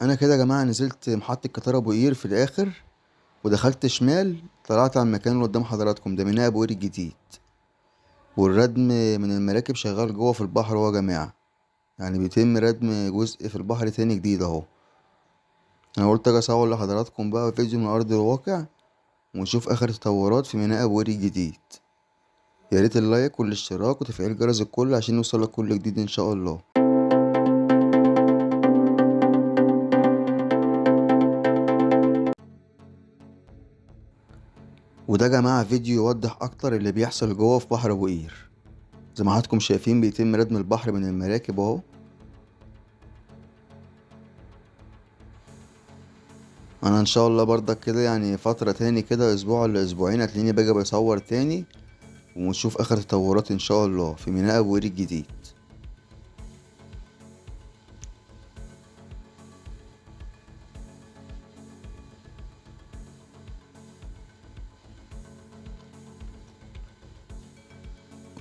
انا كده يا جماعه نزلت محطه قطار ابو قير في الاخر، ودخلت شمال طلعت على المكان اللي قدام حضراتكم ده، ميناء ابو قير الجديد. والردم من المراكب شغال جوه في البحر اهو يا جماعه، يعني بيتم ردم جزء في البحر تاني جديد اهو. انا قلت اجي اصور لحضراتكم بقى فيديو من ارض الواقع ونشوف اخر التطورات في ميناء ابو قير الجديد. يا ريت اللايك والاشتراك وتفعيل جرس الكل عشان يوصلك كل جديد ان شاء الله. وده يا جماعه فيديو يوضح اكتر اللي بيحصل جوه في بحر ابو قير. زي ما حضراتكم شايفين بيتم ردم البحر من المراكب اهو. انا ان شاء الله برضك كده يعني فترة تاني كده اسبوع ولا اسبوعين هتلاقيني باجي بصور تاني، ونشوف اخر تطورات ان شاء الله في ميناء ابو قير الجديد.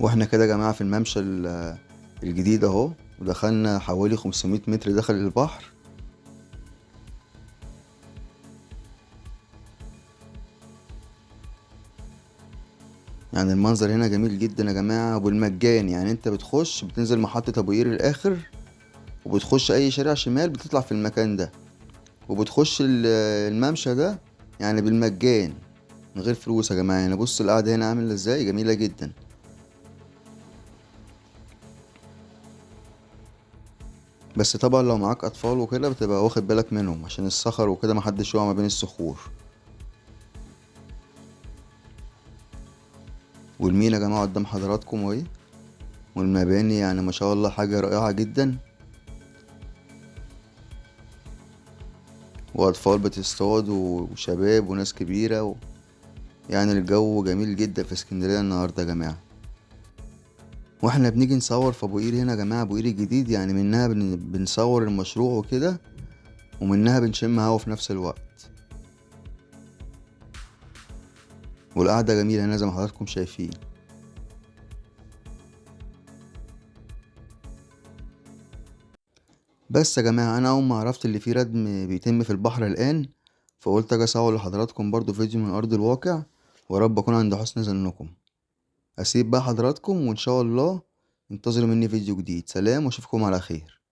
واحنا كده يا جماعة في الممشى الجديد اهو، ودخلنا حوالي 500 متر داخل البحر. يعني المنظر هنا جميل جدا يا جماعة وبالمجان، يعني انت بتخش بتنزل محطة ابو قير الاخر، وبتخش اي شارع شمال بتطلع في المكان ده، وبتخش الممشى ده يعني بالمجان من غير فلوس يا جماعة. يعني بص القعدة هنا عاملة ازاي، جميلة جدا. بس طبعا لو معاك اطفال وكده بتبقى واخد بالك منهم عشان الصخر وكده محدش يقع ما بين الصخور. والمينا يا جماعة قدام حضراتكم اهي، والمباني يعني ما شاء الله حاجة رائعة جدا. واطفال بتصطاد وشباب وناس كبيرة يعني الجو جميل جدا في اسكندرية النهاردة يا جماعة. واحنا بنيجي نصور في ابو قير هنا يا جماعة، ابو قير الجديد يعني منها بنصور المشروع وكده، ومنها بنشم هوا في نفس الوقت. والقعدة جميلة هنا زي ما حضراتكم شايفين. بس يا جماعة انا اول ما عرفت اللي فيه ردم بيتم في البحر الان، فقلت اجي اصور لحضراتكم برضو فيديو من ارض الواقع، ورب اكون عند حسن ظنكم. اسيب بقى حضراتكم وان شاء الله انتظروا مني فيديو جديد. سلام واشوفكم على خير.